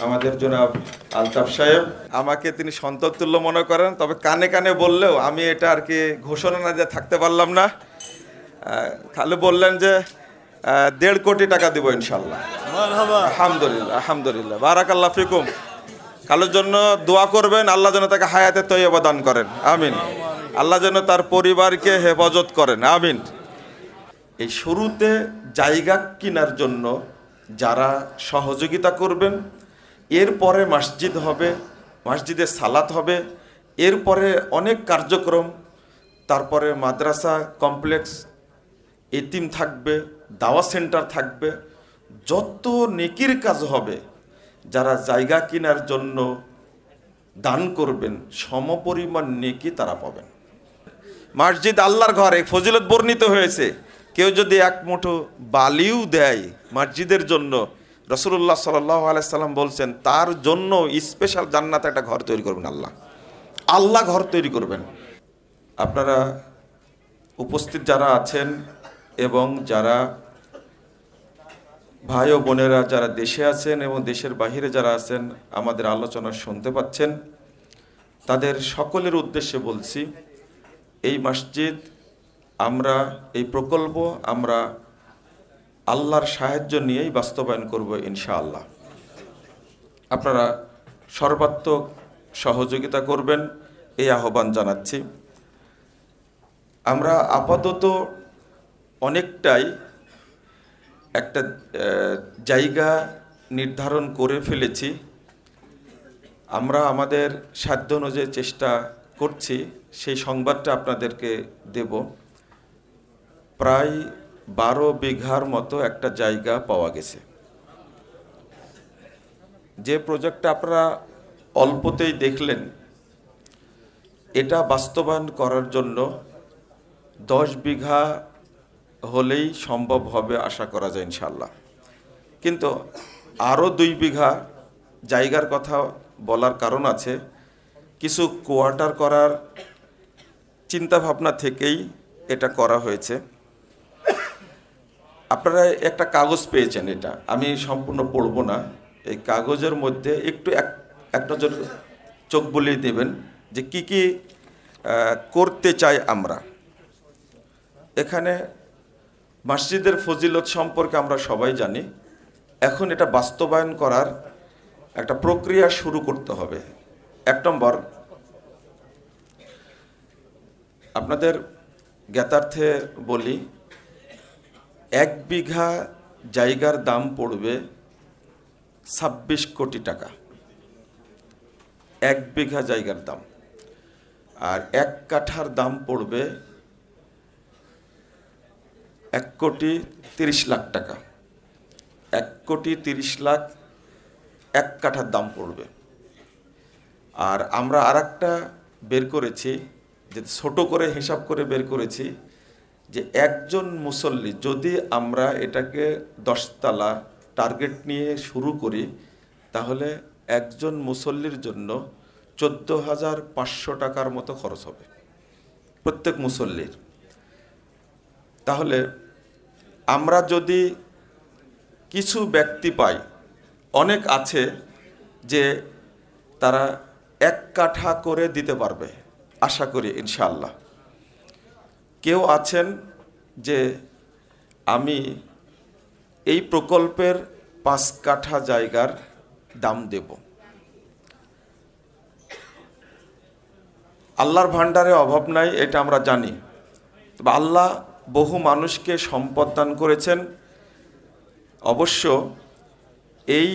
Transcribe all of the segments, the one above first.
আমাদের জনাব আলতাফ সাহেব। আমাকে তিনি সন্তান তুল্য মনে করেন, তবে কানে কানে বললেও আমি এটা আর কি ঘোষণা না দিয়ে থাকতে পারলাম না। খালি বললেন যে 1.5 কোটি টাকা দিব ইনশাল্লাহ। আলহামদুলিল্লাহ, আলহামদুলিল্লাহ, বারাকাল্লাহ ফিকুম। কালোর জন্য দোয়া করবেন, আল্লাহ যেন তাকে হায়াতে তৈয়বা দান করেন, আমিন। আল্লাহ যেন তার পরিবারকে হেফাজত করেন, আমিন। এই শুরুতে জায়গা কেনার জন্য যারা সহযোগিতা করবেন, এরপরে মসজিদ হবে, মসজিদে সালাত হবে, এরপরে অনেক কার্যক্রম, তারপরে মাদ্রাসা কমপ্লেক্স, এতিম থাকবে, দাওয়া সেন্টার থাকবে, যত নেকির কাজ হবে যারা জায়গা কেনার জন্য দান করবেন সমপরিমাণ নেকি তারা পাবেন। মসজিদ আল্লাহর ঘরে ফজিলত বর্ণিত হয়েছে, কেউ যদি এক মুঠো বালিও দেয় মসজিদের জন্য, রাসূলুল্লাহ সাল্লাল্লাহু আলাইহি সাল্লাম বলছেন তার জন্য স্পেশাল জান্নাতে একটা ঘর তৈরি করবেন আল্লাহ ঘর তৈরি করবেন। আপনারা উপস্থিত যারা আছেন এবং যারা ভাই ও বোনেরা যারা দেশে আছেন এবং দেশের বাহিরে যারা আছেন আমাদের আলোচনা শুনতে পাচ্ছেন, তাদের সকলের উদ্দেশ্যে বলছি, এই মসজিদ আমরা, এই প্রকল্প আমরা আল্লাহর সাহায্য নিয়েই বাস্তবায়ন করব ইনশাআল্লাহ। আপনারা সর্বাত্মক সহযোগিতা করবেন এই আহ্বান জানাচ্ছি। আমরা আপাতত অনেকটাই একটা জায়গা নির্ধারণ করে ফেলেছি। আমরা আমাদের সাধ্য অনুযায়ী চেষ্টা করছি, সেই সংবাদটা আপনাদেরকে দেব। প্রায় 12 বিঘার মতো একটা জায়গা পাওয়া গেছে। যে প্রজেক্টটা আপনারা অল্পতেই দেখলেন, এটা বাস্তবায়ন করার জন্য 10 বিঘা হলেই সম্ভব হবে আশা করা যায় ইনশাআল্লাহ। কিন্তু আরও 2 বিঘা জায়গার কথা বলার কারণ আছে, কিছু কোয়ার্টার করার চিন্তাভাবনা থেকেই এটা করা হয়েছে। আপনারা একটা কাগজ পেয়েছেন, এটা আমি সম্পূর্ণ পড়ব না। এই কাগজের মধ্যে একটু এক নজর চোখ বুলিয়ে দেবেন যে কি কি করতে চাই আমরা। এখানে মসজিদের ফজিলত সম্পর্কে আমরা সবাই জানি, এখন এটা বাস্তবায়ন করার একটা প্রক্রিয়া শুরু করতে হবে। 1 নম্বর, আপনাদের জ্ঞাতার্থে বলি, 1 বিঘা জায়গার দাম পড়বে 26 কোটি টাকা। 1 বিঘা জায়গার দাম। আর 1 কাঠার দাম পড়বে 1,30,00,000 টাকা। 1,30,00,000 1 কাঠার দাম পড়বে। আর আমরা আরেকটা বের করেছি, যে ছোট করে হিসাব করে বের করেছি, যে একজন মুসল্লি যদি আমরা এটাকে 10 তলা টার্গেট নিয়ে শুরু করি, তাহলে একজন মুসল্লির জন্য 14,500 টাকার মতো খরচ হবে প্রত্যেক মুসল্লির। তাহলে আমরা যদি কিছু ব্যক্তি পাই, অনেক আছে যে তারা 1 কাঠা করে দিতে পারবে আশা করি ইনশাআল্লাহ। কেউ আছেন যে আমি এই প্রকল্পের 5 কাঠা জায়গার দাম দেব। আল্লাহর ভান্ডারে অভাব নাই, এটা আমরা জানি। তবে আল্লাহ বহু মানুষকে সম্পদ দান করেছেন। অবশ্য এই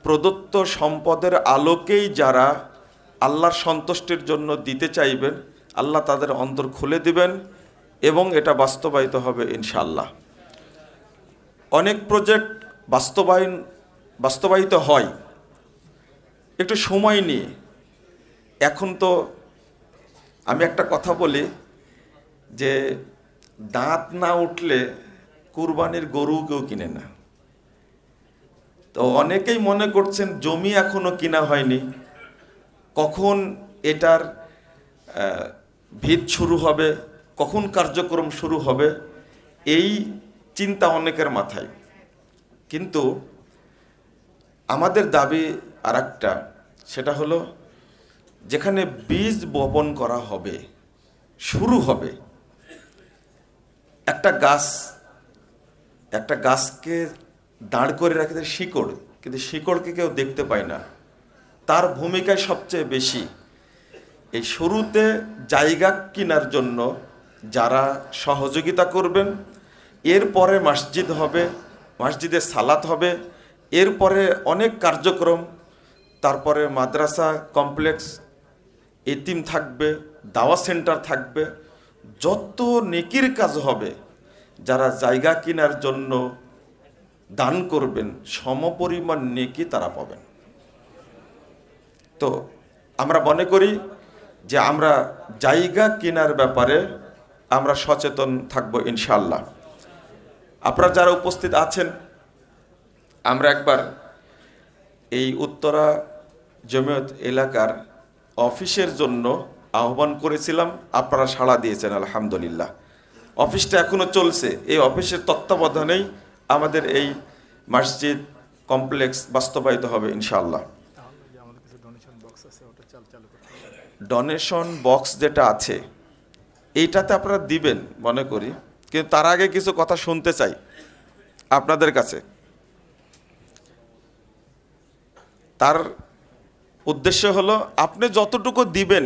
প্রদত্ত সম্পদের আলোকেই যারা আল্লাহর সন্তুষ্টির জন্য দিতে চাইবেন, আল্লাহ তাদের অন্তর খুলে দিবেন এবং এটা বাস্তবায়িত হবে ইনশাআল্লাহ। অনেক প্রজেক্ট বাস্তবায়িত হয় একটু সময় নিয়ে। এখন তো আমি একটা কথা বলি যে দাঁত না উঠলে কুরবানির গরু কেউ কিনে না। তো অনেকেই মনে করছেন জমি এখনো কিনা হয়নি, কখন এটার ভিত শুরু হবে, কখন কার্যক্রম শুরু হবে, এই চিন্তা অনেকের মাথায়। কিন্তু আমাদের দাবি আরেকটা, সেটা হলো যেখানে বীজ বপন করা হবে, শুরু হবে, একটা গাছকে দাঁড় করে রাখতে শিকড়, কিন্তু শিকড়কে কেউ দেখতে পায় না, তার ভূমিকায় সবচেয়ে বেশি। এই শুরুতে জায়গা কেনার জন্য যারা সহযোগিতা করবেন, এরপরে মসজিদ হবে, মসজিদে সালাত হবে, এরপরে অনেক কার্যক্রম, তারপরে মাদ্রাসা কমপ্লেক্স, এতিম থাকবে, দাওয়া সেন্টার থাকবে, যত নেকির কাজ হবে, যারা জায়গা কেনার জন্য দান করবেন সমপরিমাণ নেকি তারা পাবেন। তো আমরা মনে করি যে আমরা জায়গা কেনার ব্যাপারে আমরা সচেতন থাকব ইনশাআল্লাহ। আপনারা যারা উপস্থিত আছেন, আমরা একবার এই উত্তরা জমিয়ত এলাকার অফিসের জন্য আহ্বান করেছিলাম, আপনারা সাড়া দিয়েছেন আলহামদুলিল্লাহ। অফিসটা এখনো চলছে, এই অফিসের তত্ত্বাবধানেই আমাদের এই মসজিদ কমপ্লেক্স বাস্তবায়িত হবে ইনশাআল্লাহ। ডোনেশন বক্স যেটা আছে এইটাতে আপনারা দিবেন মনে করি, কিন্তু তার আগে কিছু কথা শুনতে চাই আপনাদের কাছে। তার উদ্দেশ্য হলো আপনি যতটুকু দিবেন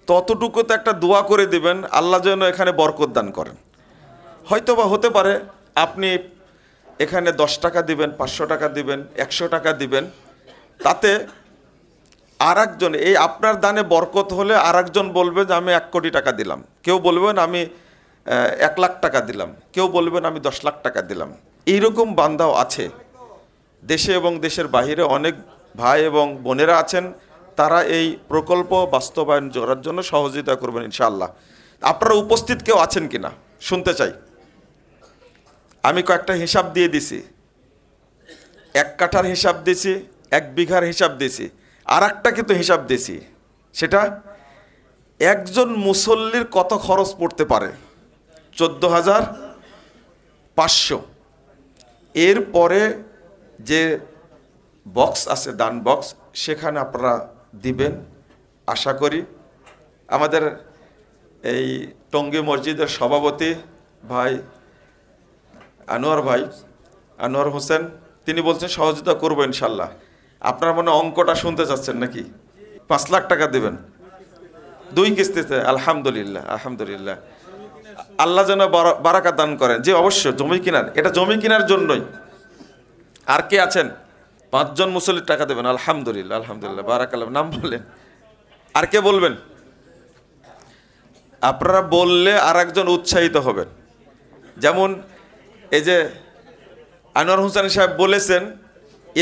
ততটুকুতে একটা দোয়া করে দিবেন, আল্লাহ যেন এখানে বরকত দান করেন। হয়তো বা হতে পারে আপনি এখানে 10 টাকা দিবেন, 500 টাকা দিবেন, 100 টাকা দিবেন, তাতে আর একজন, এই আপনার দানে বরকত হলে আর একজন বলবে যে আমি 1 কোটি টাকা দিলাম, কেউ বলবেন আমি 1 লাখ টাকা দিলাম, কেউ বলবেন আমি 10 লাখ টাকা দিলাম। এইরকম বান্দাও আছে দেশে এবং দেশের বাইরে, অনেক ভাই এবং বোনেরা আছেন, তারা এই প্রকল্প বাস্তবায়ন করার জন্য সহযোগিতা করবেন ইনশাআল্লাহ। আপনারা উপস্থিত কেউ আছেন কিনা শুনতে চাই। আমি কয়েকটা হিসাব দিয়ে দিছি, 1 কাঠার হিসাব দিছি, 1 বিঘার হিসাব দিছি, আর একটা কিন্তু হিসাব দিছি, সেটা একজন মুসল্লির কত খরচ পড়তে পারে, 14,500। এরপরে যে বক্স আছে, দান বক্স, সেখানে আপনারা দিবেন আশা করি। আমাদের এই টঙ্গী মসজিদের সভাপতি ভাই আনোয়ার হোসেন, তিনি বলছেন সহযোগিতা করবো ইনশাল্লাহ। আপনার মনে অঙ্কটা শুনতে চাচ্ছেন নাকি? 5 লাখ টাকা দিবেন 2 কিস্তিতে। আলহামদুলিল্লাহ, আলহামদুলিল্লাহ, আল্লাহ যেন বারাকা দান করেন। যে অবশ্য জমি কেনার, এটা জমি কেনার জন্যই। আর কে আছেন? 5 জন মুসল্লির টাকা দেবেন। আলহামদুলিল্লাহ, আলহামদুলিল্লাহ, বারাকাল্লাহ। নাম বললেন, আর কে বলবেন? আপনারা বললে আর একজন উৎসাহিত হবেন। যেমন এই যে আনোয়ার হোসেন সাহেব বলেছেন,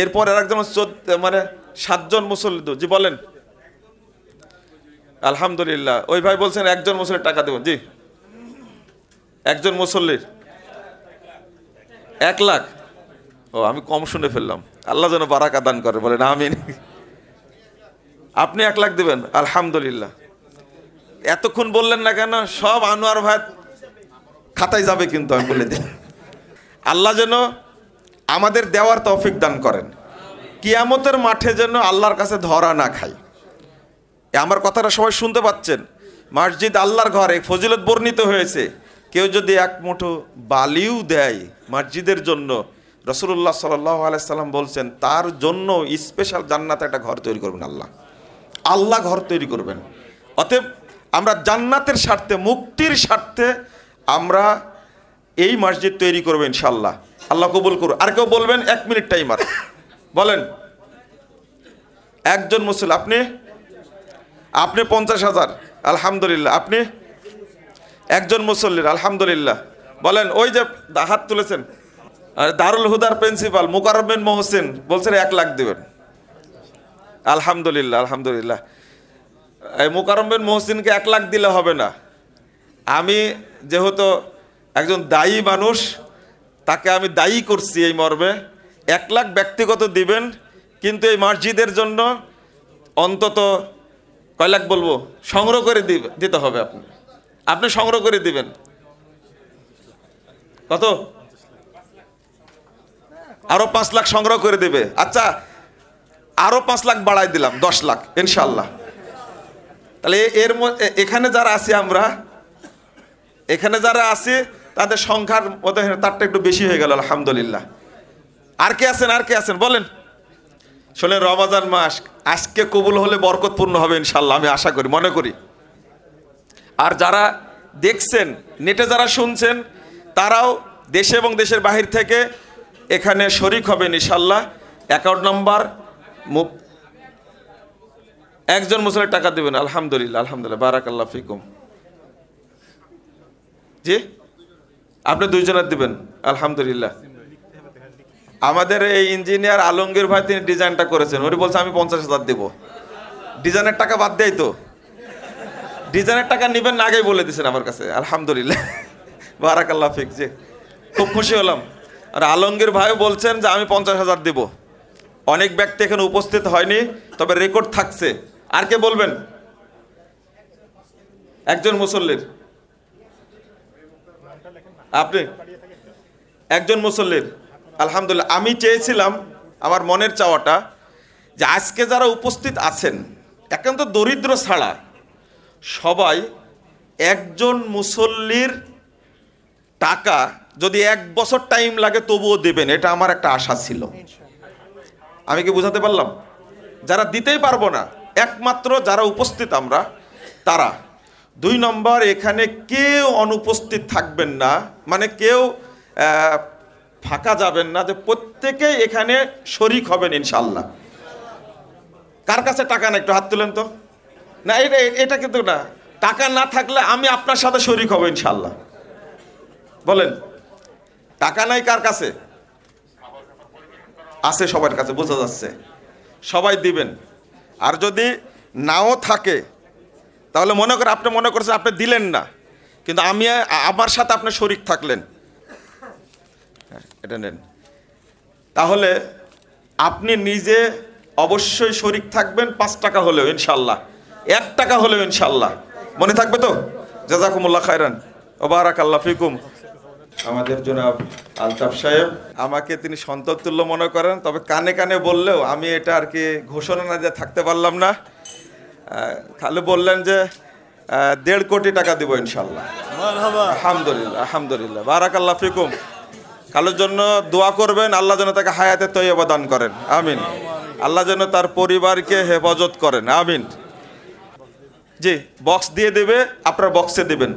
এরপর আর একজন 7 জন মুসল্লি। জি বলেন। আলহামদুলিল্লাহ, ওই ভাই বলছেন 1 জন মুসল্লির টাকা দেবেন। জি, 1 জন মুসল্লির 1 লাখ। ও, আমি কম শুনে ফেললাম, আল্লাহ যেন বারাকা দান করে, বলেন আমিন। আপনি 1 লাখ দেবেন। আলহামদুলিল্লাহ। এতক্ষণ বললেন না কেন? সব আনোয়ার ভাই খাতায় যাবে কিন্তু, আমি বলে দিই। আল্লাহ যেন আমাদের দেওয়ার তৌফিক দান করেন, কিয়ামতের মাঠে যেন আল্লাহর কাছে ধরা না খাই। আমার কথাটা সবাই শুনতে পাচ্ছেন? মসজিদ আল্লাহর ঘরে ফজিলত বর্ণিত হয়েছে। কেউ যদি 1 মুঠো বালিও দেয় মসজিদের জন্য, রাসূলুল্লাহ সাল্লাল্লাহু আলাইহি সাল্লাম বলছেন তার জন্য স্পেশাল জান্নাতে একটা ঘর তৈরি করবেন আল্লাহ ঘর তৈরি করবেন। অতএব আমরা জান্নাতের স্বার্থে, মুক্তির স্বার্থে আমরা এই মসজিদ তৈরি করবো ইনশাআল্লাহ। আল্লাহ কবুল করুন। আর কেউ বলবেন? 1 মিনিট টাইমার বলেন। একজন মুসল্লি, আপনি 50,000। আলহামদুলিল্লাহ। আপনি একজন মুসল্লির। আলহামদুলিল্লাহ। বলেন। ওই যে হাত তুলেছেন, আর দারুল হুদার প্রিন্সিপাল মোকাররম বিন মহসিন বলছেন 1 লাখ দেবেন। আলহামদুলিল্লাহ, আলহামদুলিল্লাহ। এই মোকাররম বিন মহসিনকে 1 লাখ দিলে হবে না। আমি যেহেতু একজন দায়ী মানুষ, তাকে আমি দায়ী করছি এই মর্মে, 1 লাখ ব্যক্তিগত দিবেন, কিন্তু এই মসজিদের জন্য অন্তত কয় লাখ বলবো, সংগ্রহ করে দিতে হবে। আপনি সংগ্রহ করে দিবেন। কত? আরো 5 লাখ সংগ্রহ করে দেবে। আচ্ছা, আরো 5 লাখ বাড়াই দিলাম, 10 লাখ ইনশাল্লাহ। তাহলে এখানে যারা আছি আমরা, এখানে যারা আছি তাদের সংখ্যার মধ্যে তারটা একটু বেশি হয়ে গেল আলহামদুলিল্লাহ। আর কে আছেন, আর কে আছেন বলেন। শোনেন, রমজান মাস আজকে কবুল হলে বরকতপূর্ণ হবে ইনশাল্লাহ, আমি আশা করি, মনে করি। আর যারা দেখছেন, নেটে যারা শুনছেন, তারাও দেশে এবং দেশের বাহির থেকে এখানে শরিক হবেন ইনশাল্লাহ। অ্যাকাউন্ট নাম্বার একজন মুসলিম টাকা দেবেন। আলহামদুলিল্লাহ, আলহামদুলিল্লাহ, বারাকাল্লাহ ফিকুম। জি, আপনি 2 জনের দিবেন। আলহামদুলিল্লাহ। আমাদের এই ইঞ্জিনিয়ার আলমগীর ভাই, তিনি ডিজাইনটা করেছেন, উনি বলছে আমি 50,000 দেব। ডিজাইনের টাকা বাদ দেয় তো, ডিজাইনের টাকা নেবেন না আগেই বলে দিয়েছেন আমার কাছে। আলহামদুলিল্লাহ, বারাকাল্লাহ ফিক। জি, খুব খুশি হলাম। আর আলমগীর ভাই বলছেন যে আমি 50,000 দেব। অনেক ব্যক্তি এখানে উপস্থিত হয়নি, তবে রেকর্ড থাকছে। আর কে বলবেন? একজন মুসল্লির, আপনি একজন মুসল্লির। আলহামদুলিল্লাহ। আমি চেয়েছিলাম, আমার মনের চাওয়াটা, যে আজকে যারা উপস্থিত আছেন একান্ত দরিদ্র ছাড়া সবাই একজন মুসল্লির টাকা যদি 1 বছর টাইম লাগে তবুও দেবেন, এটা আমার একটা আশা ছিল। আমি কি বুঝাতে পারলাম? যারা দিতেই পারবো না, একমাত্র যারা উপস্থিত আমরা তারা। 2 নম্বর, এখানে কেউ অনুপস্থিত থাকবেন না, মানে কেউ ফাঁকা যাবেন না, যে প্রত্যেকেই এখানে শরিক হবেন ইনশাল্লাহ। কার কাছে টাকা না একটু হাত তুলেন তো। না, এটা কিন্তু না, টাকা না থাকলে আমি আপনার সাথে শরিক হব ইনশাল্লাহ। বলেন, টাকা নাই কার কাছে? আছে সবার কাছে, বোঝা যাচ্ছে। সবাই দিবেন। আর যদি নাও থাকে তাহলে মনে করে আপনি মনে করছেন আপনি দিলেন না, কিন্তু আমি আমার সাথে আপনি শরিক থাকলেন, এটা নেন। তাহলে আপনি নিজে অবশ্যই শরিক থাকবেন, 5 টাকা হলেও ইনশাল্লাহ, 1 টাকা হলেও ইনশাল্লাহ। মনে থাকবে তো? জাযাকুমুল্লাহ খায়রান ওয়া বারাকাল্লাহু ফিকুম। আমাদের জনাব আলতাফ সাহেব, আমাকে তিনি সন্তান তুল্য মনে করেন, তবে কানে কানে বললেও আমি এটা আর কি ঘোষণা না দিয়ে থাকতে পারলাম না। খালি বললেন যে 1.5 কোটি টাকা দিব ইনশাল্লাহ। আলহামদুলিল্লাহ, আলহামদুলিল্লাহ, বারাকাল্লাহু ফিকুম। কালোর জন্য দোয়া করবেন, আল্লাহ যেন তাকে হায়াতে তৈয়বা দান করেন, আমিন। আল্লাহ যেন তার পরিবারকে হেফাজত করেন, আমিন। জি, বক্স দিয়ে দেবে, আপনার বক্সে দিবেন।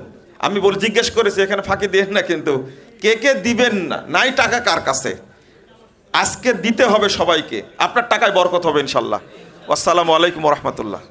আমি বলে জিজ্ঞেস করেছি, এখানে ফাঁকি দিয়ে না, কিন্তু কে কে দিবেন না, নাই টাকা কার কাছে, আজকে দিতে হবে সবাইকে। আপনার টাকায় বরকত হবে ইনশাল্লাহ। আসসালামু আলাইকুম ওয়া রাহমাতুল্লাহ।